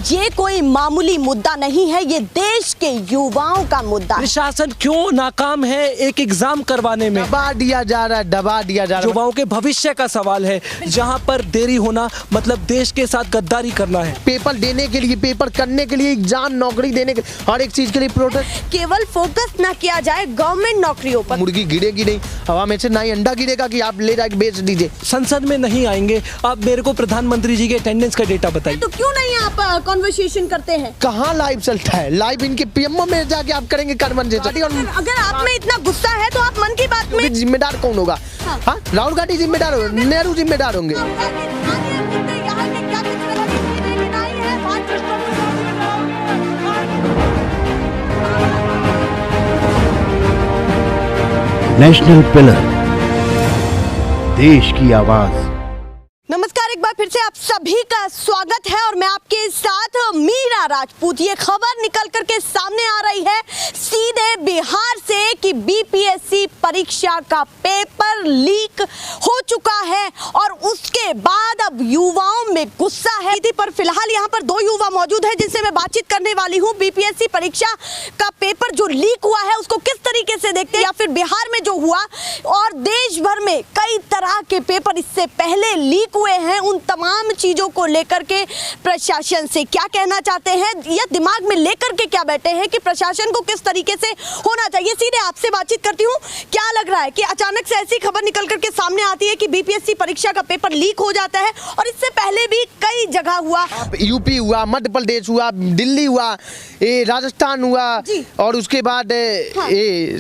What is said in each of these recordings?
ये कोई मामूली मुद्दा नहीं है, ये देश के युवाओं का मुद्दा है। प्रशासन क्यों नाकाम है एक एग्जाम करवाने में? दबा दिया जा रहा है, दबा दिया जा रहा है। युवाओं के भविष्य का सवाल है, जहां पर देरी होना मतलब देश के साथ गद्दारी करना है। पेपर देने के लिए, पेपर करने के लिए, एग्जाम, नौकरी देने के, हर एक चीज के लिए प्रोटेस्ट। केवल फोकस ना किया जाए गवर्नमेंट नौकरियों पर। मुर्गी गिरेगी नहीं, हवा में से ना ही अंडा गिरेगा कि आप ले जाके बेच दीजिए। संसद में नहीं आएंगे, आप मेरे को प्रधानमंत्री जी के अटेंडेंस का डेटा बताइए। तो क्यों नहीं आप कॉन्वर्सेशन करते हैं? कहाँ लाइव चलता है? लाइव इनके पीएमओ में जाके आप करेंगे कन्वर्सेशन। और अगर आप में इतना गुस्सा है तो आप मन की बात में जिम्मेदार कौन होगा? हाँ, राहुल गांधी जिम्मेदार हो, नेहरू जिम्मेदार होंगे। नेशनल पिलर, देश की आवाज। नमस्कार, एक बार फिर से आप सभी का स्वागत है और मैं आपके साथ मीरा राजपूत। ये खबर निकल करके सामने आ रही है सीधे बिहार से कि बीपीएससी परीक्षा का पेपर लीक हो चुका है और उसके बाद अब युवाओं में गुस्सा है। पर फिलहाल यहाँ पर दो युवा मौजूद हैं जिनसे मैं बातचीत करने वाली हूँ। बीपीएससी परीक्षा का पेपर जो लीक हुआ है उसको किस तरीके से देखते हैं, या फिर बिहार में जो हुआ और देश भर में कई तरह के पेपर इससे पहले लीक हुए हैं, उन तमाम चीजों को लेकर के प्रशासन से क्या कहना चाहते हैं या दिमाग में लेकर के क्या बैठे हैं कि प्रशासन को किस तरीके से होना चाहिए। सीधे आपसे बातचीत करती हूँ। क्या लग रहा है कि अचानक से ऐसी खबर निकल करके सामने आती है कि बीपीएससी परीक्षा का पेपर लीक हो जाता है और इससे पहले भी कई जगह हुआ, यूपी हुआ, मध्य प्रदेश हुआ, दिल्ली हुआ, राजस्थान हुआ और उसके बाद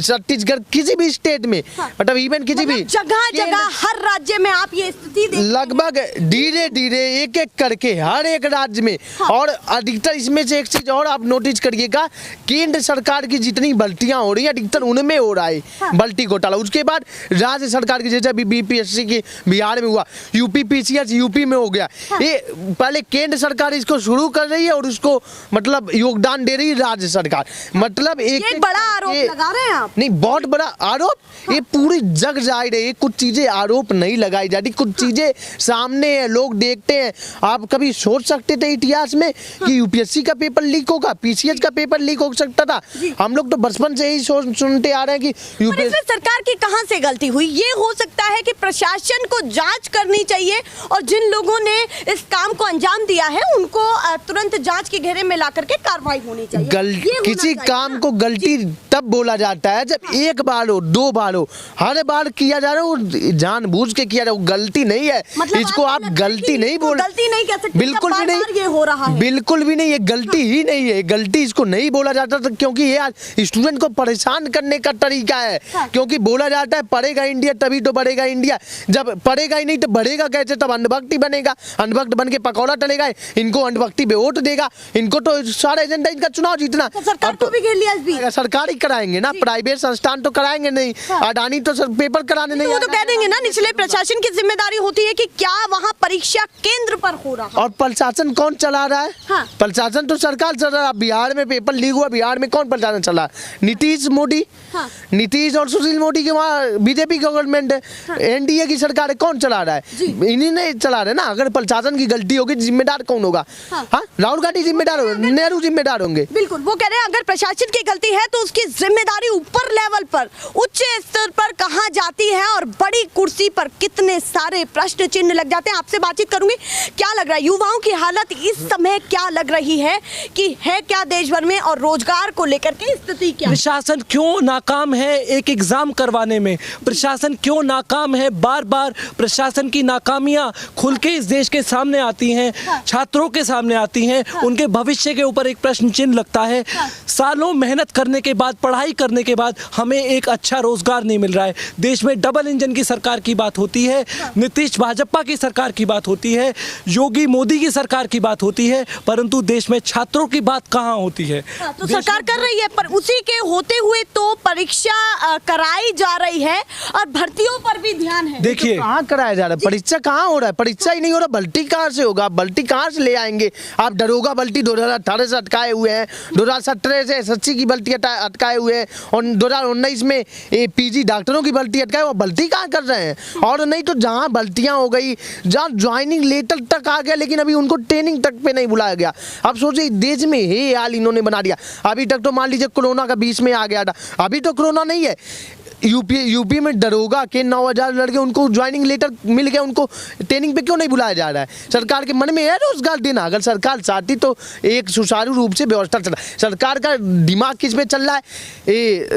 छत्तीसगढ़, किसी भी स्टेट में मतलब इवन किसी भी जगह जगह हर राज्य में आप ये स्थिति लगभग धीरे धीरे एक एक करके हर एक राज्य में। और अधिकतर इसमें से एक चीज और आप नोटिस करिएगा, केंद्र सरकार की जितनी भर्तियां हो रही है अधिकतर उनमें हो रहा है भर्ती घोटाला। उसके बाद राज्य सरकार की, जैसे बीपीएससी की बिहार में हुआ, यूपी पीसीएस यूपी में हो गया। ये पहले केंद्र सरकार इसको शुरू कर रही है और उसको मतलब योगदान दे रही है राज्य सरकार। मतलब एक बड़ा आरोप लगा रहे हैं आप। नहीं, बहुत बड़ा आरोप। ये पूरी जग जाहिर है, कुछ चीजें आरोप नहीं लगाई जाती, कुछ चीजें सामने है, लोग देखते हैं। आप कभी सोच सकते थे इतिहास में कि यूपीएससी का पेपर लीक होगा, पीसीएस का पेपर लीक हो सकता था? हम लोग तो बचपन से ही सुनते आ रहे हैं कि यूपीएससी सरकार की कहां से गलती हुई? ये हो सकता है कि प्रशासन को जांच करनी चाहिए और जिन लोगों ने इस काम को अंजाम दिया है उनको तुरंत जांच के घेरे में ला करके कार्रवाई होनी चाहिए। किसी काम को गलती तब बोला जाता है जब एक बार हो, दो बार हो, हर बार किया जा रहा है वो जानबूझ के किया जा रहा है, गलती नहीं है। मतलब इसको आप गलती नहीं बोल, गलती नहीं कह सकते, बिल्कुल भी नहीं। ये हो रहा है बिल्कुल भी नहीं, ये गलती ही नहीं है, गलती इसको नहीं बोला जाता था क्योंकि ये आज स्टूडेंट को परेशान करने का तरीका है। क्योंकि बोला जाता है पढ़ेगा इंडिया तभी तो बढ़ेगा इंडिया, जब पढ़ेगा ही नहीं तो बढ़ेगा कैसे? तब अंधभक्ति बनेगा, अंधभक्त बन के पकौड़ा टलेगा, इनको अंधभक्ति पे वोट देगा, इनको तो सारा एजेंडा इनका चुनाव जीतना। सरकार को भी घेर लिया, सरकार ही कराएंगे ना, प्राइवेट संस्थान तो कराएंगे नहीं। अडानी तो पेपर कराने नहीं, वो तो कह देंगे ना निचले प्रशासन की जिम्मेदारी होती है कि क्या वहाँ परीक्षा केंद्र पर हो रहा है। और प्रशासन कौन चला रहा है? प्रशासन तो सरकार चला रहा है। बिहार में पेपर लीक हुआ, बिहार में कौन प्रशासन चला? नीतीश मोदी, नीतीश और सुशील मोदी के वहाँ बीजेपी गवर्नमेंट है, एनडीए की सरकार है, कौन चला रहा है? इन्हीं ने चला रहे ना। अगर प्रशासन की गलती होगी जिम्मेदार कौन होगा? राहुल गांधी जिम्मेदार होंगे, नेहरू जिम्मेदार होंगे। बिल्कुल, वो कह रहे हैं अगर प्रशासन की गलती है तो उसकी जिम्मेदारी ऊपर लेवल पर, उच्च स्तर पर कहाँ जाती है और बड़ी कुर्सी पर कितने सारे प्रश्न चिन्ह लग जाते हैं। आपसे बातचीत करूंगी। क्या लग रहा है युवाओं की हालत इस समय क्या लग रही है कि है क्या देश भर में और रोजगार को लेकर के स्थिति क्या? प्रशासन क्यों नाकाम है एक एग्जाम करवाने में? प्रशासन क्यों नाकाम है? बार बार प्रशासन की नाकामियां खुल के इस देश के सामने आती हैं, छात्रों के सामने आती हैं, उनके भविष्य के ऊपर एक प्रश्न चिन्ह लगता है। सालों मेहनत करने के बाद, पढ़ाई करने के बाद हमें एक अच्छा रोजगार नहीं मिल रहा है। देश में डबल इंजन की सरकार की बात होती है, नीतीश भाजपा की सरकार की बात होती है, योगी मोदी की सरकार की बात होती है, परंतु देश में छात्रों की बात कहाँ होती है? तो सरकार कर रही है पर उसी के होते हुए तो परीक्षा कराई जा रही है और भर्तियों पर भी ध्यान है। देखिए तो कहाँ कराया जा रहा है? परीक्षा कहाँ हो रहा है? परीक्षा ही नहीं हो रहा, भर्ती कहाँ से होगा? भर्ती कहाँ से ले आएंगे आप? दरोगा भर्ती 2018 से अटकाए हुए हैं, 2017 से एसएससी की भर्ती अटकाए हुए हैं और 2019 में पीजी डॉक्टरों की भर्ती अटकाए। वो भर्ती कहाँ कर रहे हैं? और नहीं तो जहाँ भर्तियाँ हो गई, जहाँ ज्वाइनिंग लेटर तक आ गया लेकिन अभी उनको ट्रेनिंग तक पे नहीं बुलाया गया। अब सोचिए देश में हे हाल इन्होंने बना दिया। अभी तक तो मान लीजिए कोरोना का बीच में आ गया था, अभी तो कोरोना नहीं है। यूपी में दरोगा के 9,000 लड़के, उनको ज्वाइनिंग लेटर मिल गया, उनको ट्रेनिंग पे क्यों नहीं बुलाया जा रहा है? सरकार के मन में है रोजगार देना। अगर सरकार चाहती तो एक सुचारू रूप से व्यवस्था चला। सरकार का दिमाग किस पे चल रहा है?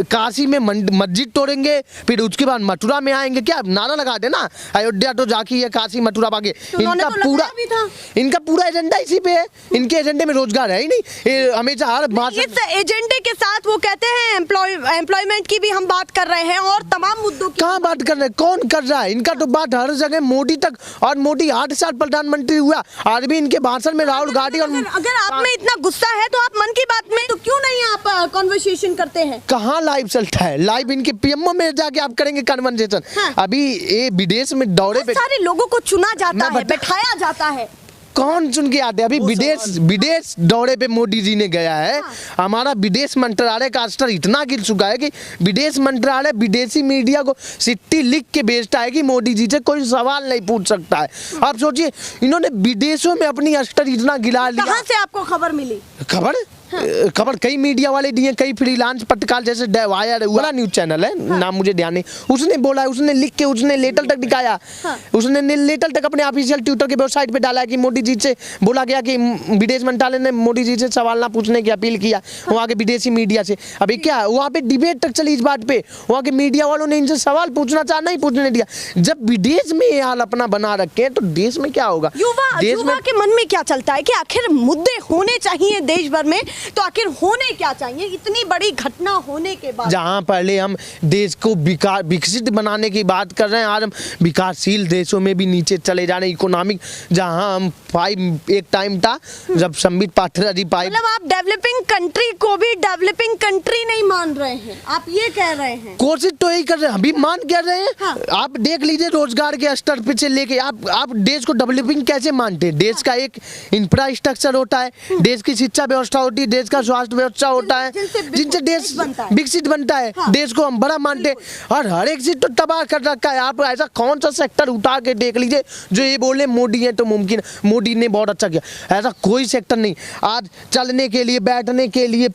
काशी में मस्जिद तोड़ेंगे, फिर उसके बाद मथुरा में आएंगे, क्या नारा लगा देना अयोध्या तो जाकी है, काशी मथुरा बागे। इनका पूरा एजेंडा इसी पे है। इनके एजेंडे में रोजगार है ही नहीं। हमेशा हर इस एजेंडे के साथ वो कहते हैं एम्प्लॉयमेंट की भी हम बात कर रहे हैं और तमाम मुद्दों की कहाँ बात कर रहे हैं? कौन कर रहा है? इनका तो बात हर जगह मोदी तक, और मोदी 8 साल प्रधानमंत्री हुआ, आज भी इनके भाषण में राहुल गांधी और अगर आप में इतना गुस्सा है तो आप मन की बात में तो क्यों नहीं आप कॉन्वर्सेशन करते हैं? कहाँ लाइव चलता है? लाइव इनके पीएमओ में जाके आप करेंगे कन्वर्सेशन। हाँ। अभी ये विदेश में दौरे पे सारे लोगों को चुना जाता है, बैठाया जाता है। कौन चुन के आते हैं? अभी विदेश दौरे पे मोदी जी ने गया है। हमारा विदेश मंत्रालय का स्तर इतना गिर चुका है कि विदेश मंत्रालय विदेशी मीडिया को चिट्ठी लिख के भेजता है कि मोदी जी से कोई सवाल नहीं पूछ सकता है। आप सोचिए, इन्होंने विदेशों में अपनी स्तर इतना गिरा लिया। कहाँ से आपको खबर मिली? खबर कई मीडिया वाले दिए, कई फ्रीलांस पत्रकार जैसे वायर हुआ न्यूज चैनल है, नाम मुझे ध्यान नहीं, उसने बोला है, उसने लिख के, उसने लेटर तक दिखाया। उसने लेटर तक अपने ऑफिशियल ट्विटर के वेबसाइट पे डाला है कि मोदी जी से बोला गया कि विदेश मंत्रालय ने मोदी जी से सवाल ना पूछने की अपील किया वहाँ के विदेशी मीडिया से। अभी क्या वहाँ पे डिबेट तक चली इस बात पे, वहाँ के मीडिया वालों ने इनसे सवाल पूछना चाहा, नहीं पूछने दिया। जब विदेश में ये हाल अपना बना रखे हैं तो देश में क्या होगा? युवा के मन में क्या चलता है कि आखिर मुद्दे होने चाहिए देश भर में, तो आखिर होने क्या चाहिए इतनी बड़ी घटना होने के बाद? जहां पहले हम देश को विकसित बनाने की बात कर रहे हैं, आज हम विकासशील देशों में भी नीचे चले जा रहे हैं। इकोनॉमिक जहां हम 5 एक टाइम था जब संबित पात्रा जी 5, मतलब आप डेवलपिंग कंट्री को भी डेवलपिंग कंट्री नहीं मान रहे हैं, आप ये कह रहे हैं? कोशिश तो यही कर रहे हैं, अभी मान क्या रहे हैं। हाँ। आप देख लीजिए रोजगार के स्तर पे से लेके आप देश को डेवलपिंग कैसे मानते हैं? देश का एक इंफ्रास्ट्रक्चर होता है, देश की शिक्षा व्यवस्था होती है, देश का स्वास्थ्य व्यवस्था होता है, जिनसे देश विकसित बनता है। हाँ। देश को हम बड़ा मानते हैं, और हर एक चीज तो तबाह कर रखा है। आप ऐसा कौन सा सेक्टर उठा के देख लीजिए जो ये बोले मोदी है तो मुमकिन, मोदी ने बहुत अच्छा किया, ऐसा कोई सेक्टर नहीं। आज चलने के लिए, बैठने के लिए,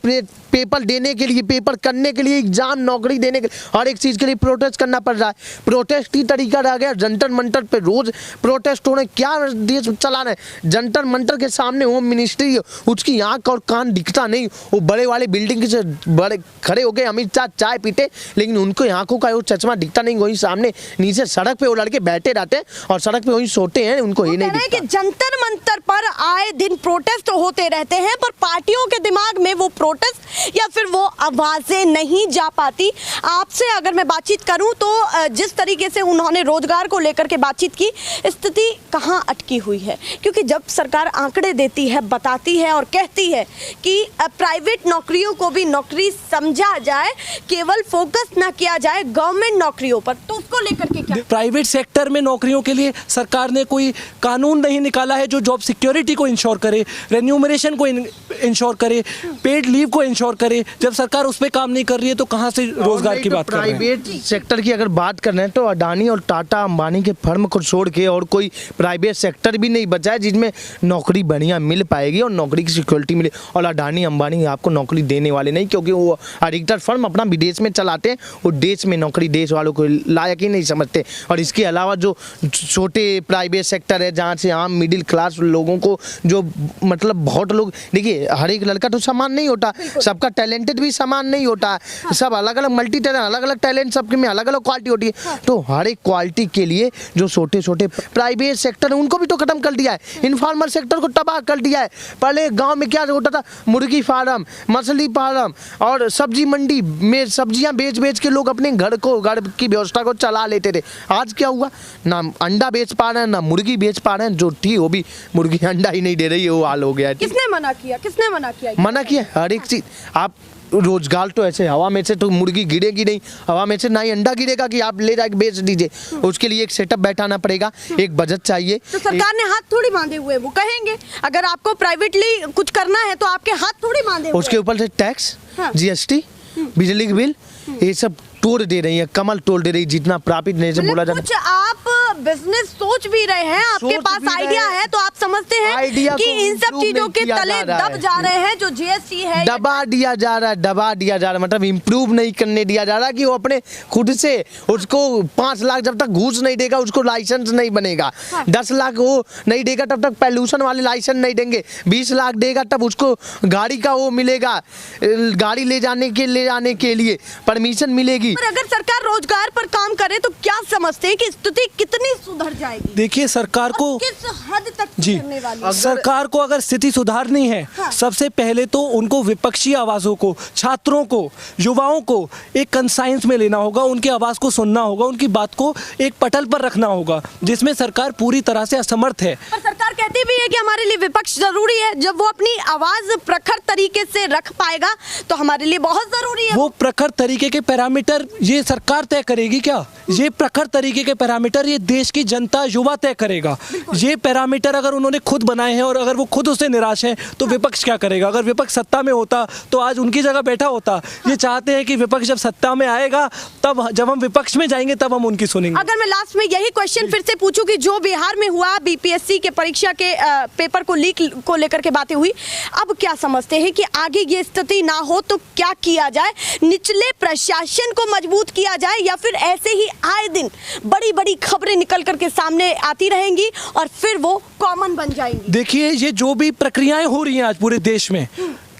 पेपर देने के लिए, पेपर करने के लिए, एग्जाम, नौकरी देने के लिए, हर एक चीज के लिए प्रोटेस्ट करना पड़ रहा है। प्रोटेस्ट की तरीका रह गया, जंतर मंतर पे रोज प्रोटेस्ट हो रहे। क्या देश चला रहे हैं? जंतर मंतर के सामने होम मिनिस्ट्री, उसकी आंख और कान दिखता नहीं। वो बड़े वाले बिल्डिंग से बड़े खड़े हो गए, अमित शाह चाय पीते, लेकिन उनको आंखों का वो चश्मा दिखता नहीं। वही सामने नीचे सड़क पे वो लड़के बैठे रहते हैं और सड़क पे वही सोते हैं, उनको ये नहीं दिखता। कि जंतर मंतर पर आए दिन प्रोटेस्ट होते रहते हैं, पर पार्टियों के दिमाग में वो प्रोटेस्ट या फिर वो आवाजें नहीं जा पाती। आपसे अगर मैं बातचीत करूं तो जिस तरीके से उन्होंने रोजगार को लेकर के बातचीत की, स्थिति कहां अटकी हुई है? क्योंकि जब सरकार आंकड़े देती है, बताती है और कहती है कि प्राइवेट नौकरियों को भी नौकरी समझा जाए, केवल फोकस ना किया जाए गवर्नमेंट नौकरियों पर, तो उसको लेकर के क्या? प्राइवेट सेक्टर में नौकरियों के लिए सरकार ने कोई कानून नहीं निकाला है जो जॉब सिक्योरिटी को इंश्योर करे, रेन्यूमरेशन को इंश्योर करे, पेड लीव को इंश्योर करे। जब सरकार उस पर काम नहीं कर रही है तो कहां से रोजगार की बात कर रहे हैं? प्राइवेट सेक्टर की अगर बात कर रहे हैं तो अडानी और टाटा अंबानी के फर्म को छोड़ के और कोई प्राइवेट सेक्टर भी नहीं बचा है जिसमें नौकरी बढ़िया मिल पाएगी और नौकरी की सिक्योरिटी मिले। और अडानी अंबानी आपको नौकरी देने वाले नहीं, क्योंकि वो अधिकतर फर्म अपना विदेश में चलाते हैं, वो देश में नौकरी देश वालों को लायक ही नहीं समझते। और इसके अलावा जो छोटे प्राइवेट सेक्टर है जहाँ से आम मिडिल क्लास लोगों को, जो मतलब बहुत लोग, देखिए हर एक लड़का तो समान नहीं होता, सबका टैलेंटेड भी समान नहीं होता, सब अलग अलग मल्टी टैलेंट, अलग अलग टैलेंट सबके में अलग अलग क्वालिटी होती है। तो हर एक क्वालिटी के लिए जो छोटे छोटे प्राइवेट सेक्टर है उनको भी तो खत्म कर दिया है, इनफॉर्मल सेक्टर को तबाह कर दिया है। पहले गांव में क्या होता था, मुर्गी फार्म, मछली फार्म और सब्जी मंडी में सब्जियां बेच बेच के लोग अपने घर की व्यवस्था को चला लेते थे। आज क्या हुआ, ना अंडा बेच पा रहे हैं, ना मुर्गी बेच पा रहे हैं, जो थी वो भी मुर्गी अंडा ही नहीं दे रही है, वो हाल हो गया है। किसने मना किया? किसने मना किया? मना किया हर एक चीज। आप रोजगार तो ऐसे हवा में से तो मुर्गी गिरेगी नहीं, हवा में से ना ही अंडा गिरेगा कि आप ले जाके बेच दीजिए। उसके लिए एक सेटअप बैठाना पड़ेगा, एक बजट चाहिए। तो सरकार ने हाथ थोड़ी बांधे हुए, वो कहेंगे अगर आपको प्राइवेटली कुछ करना है तो आपके हाथ थोड़ी बांधे हुए। उसके ऊपर से टैक्स, जीएसटी, बिजली के बिल, ये सब तोड़ दे रही है, कमल तोड़ दे रही, जितना प्राप्त नहीं से बोला जाता। कुछ आप बिजनेस सोच भी रहे हैं, आपके सोच पास भी रहे आइडिया हैं। है, तो आप समझते हैं आइडिया कि को इन सब improve चीजों नहीं के किया तले जा रहा दब है। जा रहे हैं जो जीएसटी है। दबा दिया जा रहा है मतलब इम्प्रूव नहीं करने दिया जा रहा कि वो अपने खुद से उसको 5 लाख जब तक घूस नहीं देगा उसको लाइसेंस नहीं बनेगा। 10 लाख वो नहीं देगा तब तक पॉल्यूशन वाले लाइसेंस नहीं देंगे। 20 लाख देगा तब उसको गाड़ी का वो मिलेगा, गाड़ी ले जाने के लिए परमिशन मिलेगी। पर अगर सरकार रोजगार पर काम करे तो क्या समझते हैं कि स्थिति कितनी सुधर जाएगी? देखिए सरकार को और किस हद तक जी सुधरने वाली है? सरकार को अगर स्थिति सुधारनी है, हाँ। सबसे पहले तो उनको विपक्षी आवाजों को, छात्रों को, युवाओं को एक कंसाइंस में लेना होगा, उनकी आवाज को सुनना होगा, उनकी बात को एक पटल पर रखना होगा, जिसमें सरकार पूरी तरह से असमर्थ है। पर सरकार कहती भी है कि हमारे लिए विपक्ष जरूरी है। जब वो अपनी आवाज प्रखर तरीके से रख पाएगा तो हमारे लिए बहुत जरूरी है। वो प्रखर तरीके के पैरामीटर ये सरकार तय करेगी क्या? ये प्रखर तरीके के पैरामीटर ये देश की जनता, युवा तय करेगा। ये पैरामीटर अगर उन्होंने खुद बनाए हैं और अगर वो खुद उससे निराश हैं तो विपक्ष क्या करेगा? अगर विपक्ष सत्ता में होता तो आज उनकी जगह बैठा होता। ये चाहते हैं कि विपक्ष जब सत्ता में आएगा तब जब हम विपक्ष में जाएंगे तब हम उनकी सुनेंगे। अगर मैं लास्ट में यही क्वेश्चन फिर से पूछूं कि जो बिहार में हुआ, बीपीएससी के परीक्षा के पेपर को लीक को लेकर के बातें हुई, अब क्या समझते हैं कि आगे ये स्थिति ना हो तो क्या किया जाए? निचले प्रशासन को मजबूत किया जाए या फिर ऐसे ही आए दिन बड़ी बड़ी खबरें निकल करके सामने आती रहेंगी और फिर वो कॉमन बन जाएंगी? देखिए ये जो भी प्रक्रियाएं हो रही हैं आज पूरे देश में,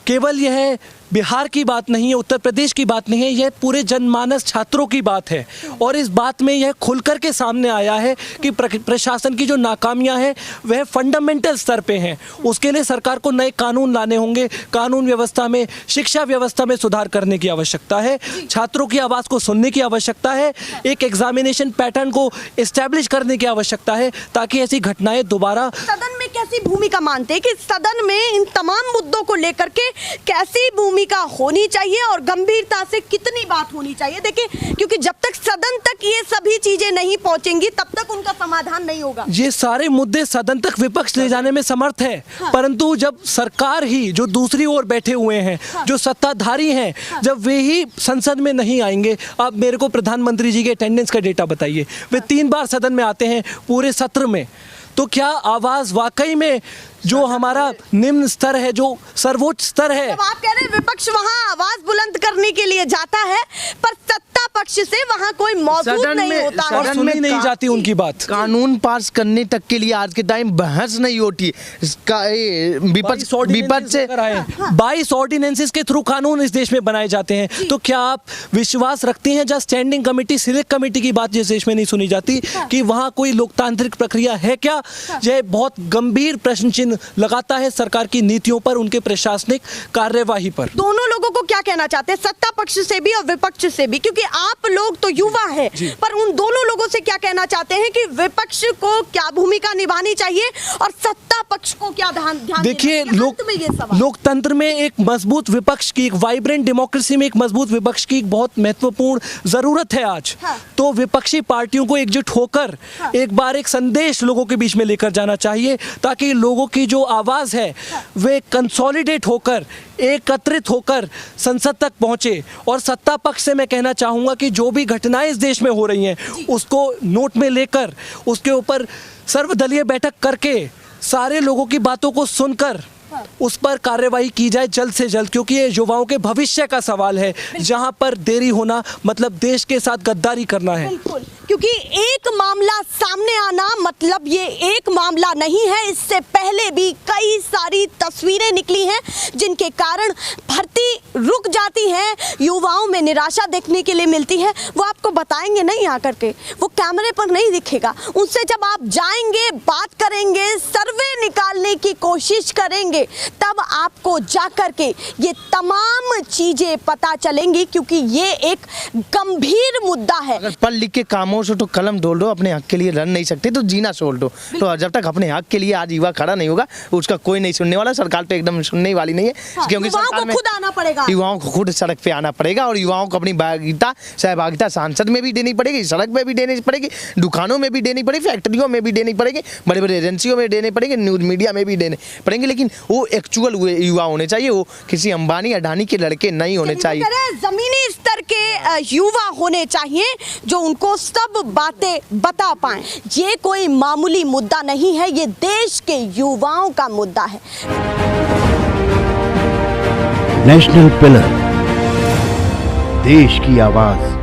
केवल यह बिहार की बात नहीं है, उत्तर प्रदेश की बात नहीं है, यह पूरे जनमानस छात्रों की बात है। और इस बात में यह खुलकर के सामने आया है कि प्रशासन की जो नाकामियां हैं वह फंडामेंटल स्तर पे हैं। उसके लिए सरकार को नए कानून लाने होंगे, कानून व्यवस्था में, शिक्षा व्यवस्था में सुधार करने की आवश्यकता है, छात्रों की आवाज़ को सुनने की आवश्यकता है, एक एग्जामिनेशन पैटर्न को इस्टेब्लिश करने की आवश्यकता है ताकि ऐसी घटनाएं दोबारा। सदन में कैसी भूमिका मानते हैं कि सदन में इन तमाम मुद्दों को लेकर के कैसी भूमिका होनी चाहिए और गंभीरता से कितनी बात होनी चाहिए? देखिए क्योंकि जब तक सदन तक ये सभी चीजें नहीं पहुंचेंगी तब तक उनका समाधान नहीं होगा। ये सारे मुद्दे सदन तक विपक्ष ले जाने में समर्थ है, परंतु जब सरकार ही जो दूसरी ओर बैठे हुए हैं, जो सत्ताधारी हैं, जब वे ही संसद में नहीं आएंगे। आप मेरे को प्रधानमंत्री जी के अटेंडेंस का डेटा बताइए, वे 3 बार सदन में आते हैं पूरे सत्र में, तो क्या आवाज वाकई में जो हमारा निम्न स्तर है, जो सर्वोच्च स्तर है। जब आप कह रहे हैं विपक्ष वहां आवाज बुलंद करने के लिए जाता है पर सत्ता पक्ष से वहां कोई मौजूद नहीं होता है। और सुनी नहीं जाती उनकी बात। कानून पास करने तक के लिए आज के टाइम बहस नहीं होती। विपक्ष से 22 ऑर्डिनेंसेस के थ्रू कानून इस देश में बनाए जाते हैं। तो क्या आप विश्वास रखते हैं जब स्टैंडिंग कमेटी, सिलेक्ट कमेटी की बात जिस देश में नहीं सुनी जाती, कि वहां कोई लोकतांत्रिक प्रक्रिया है क्या? यह बहुत गंभीर प्रश्न चिन्ह लगाता है सरकार की नीतियों पर, उनके प्रशासनिक कार्यवाही पर। दोनों लोगों को क्या कहना चाहते हैं, सत्ता पक्ष से भी और विपक्ष से भी, क्योंकि आप लोग तो युवा हैं, पर उन दोनों लोगों से क्या कहना चाहते हैं कि विपक्ष को क्या भूमिका निभानी चाहिए और सत्ता पक्ष को क्या ध्यान देखिए, लोकतंत्र में एक मजबूत विपक्ष की, एक वाइब्रेंट डेमोक्रेसी में एक मजबूत विपक्ष की एक बहुत महत्वपूर्ण जरूरत है आज। तो विपक्षी पार्टियों को एकजुट होकर एक बार एक संदेश लोगों के बीच में लेकर जाना चाहिए ताकि लोगों की जो आवाज है वे कंसोलिडेट होकर, एकत्रित होकर संसद तक पहुंचे। और सत्ता पक्ष से मैं कहना चाहूंगा कि जो भी घटनाएं इस देश में हो रही हैं उसको नोट में लेकर, उसके ऊपर सर्वदलीय बैठक करके, सारे लोगों की बातों को सुनकर उस पर कार्यवाही की जाए जल्द से जल्द, क्योंकि ये युवाओं के भविष्य का सवाल है, जहां पर देरी होना मतलब देश के साथ गद्दारी करना है। बिल्कुल, क्योंकि एक मामला सामने आना मतलब ये एक मामला नहीं है। इससे पहले भी कई सारी तस्वीरें निकली हैं जिनके कारण भर्ती रुक जाती है, युवाओं में निराशा देखने के लिए मिलती है। वो आपको बताएंगे नहीं आकर के, वो कैमरे पर नहीं दिखेगा। उनसे जब आप जाएंगे, बात करेंगे, सर्वे निकालने की कोशिश करेंगे, तब आपको जाकर के ये तमाम चीजें पता चलेंगी, क्योंकि ये एक गंभीर मुद्दा है। अगर पढ़ लिख के कामों से तो कलम ढोल दो, अपने हक के लिए लड़ नहीं सकते तो जीना छोड़ दो। तो जब तक अपने हक के लिए आज युवा खड़ा नहीं होगा उसका कोई नहीं सुनने वाला, सरकार तो एकदम सुनने वाली नहीं है। क्योंकि युवाओं को खुद आना पड़ेगा, युवाओं को खुद सड़क पे आना पड़ेगा और युवाओं को अपनी सहभागिता सांसद में भी देनी पड़ेगी, सड़क में भी देनी पड़ेगी, दुकानों में भी देनी पड़ेगी, फैक्ट्रियों में भी देनी पड़ेगी, बड़े बड़े एजेंसियों में देनी पड़ेगी, न्यूज मीडिया में भी देने पड़ेंगे। लेकिन वो एक्चुअल युवा होने चाहिए, वो किसी अंबानी अडानी के लड़के नहीं होने चाहिए। जमीनी स्तर के युवा होने चाहिए जो उनको सब बातें बता पाएं। ये कोई मामूली मुद्दा नहीं है, ये देश के युवाओं का मुद्दा है। नेशनल पिलर, देश की आवाज।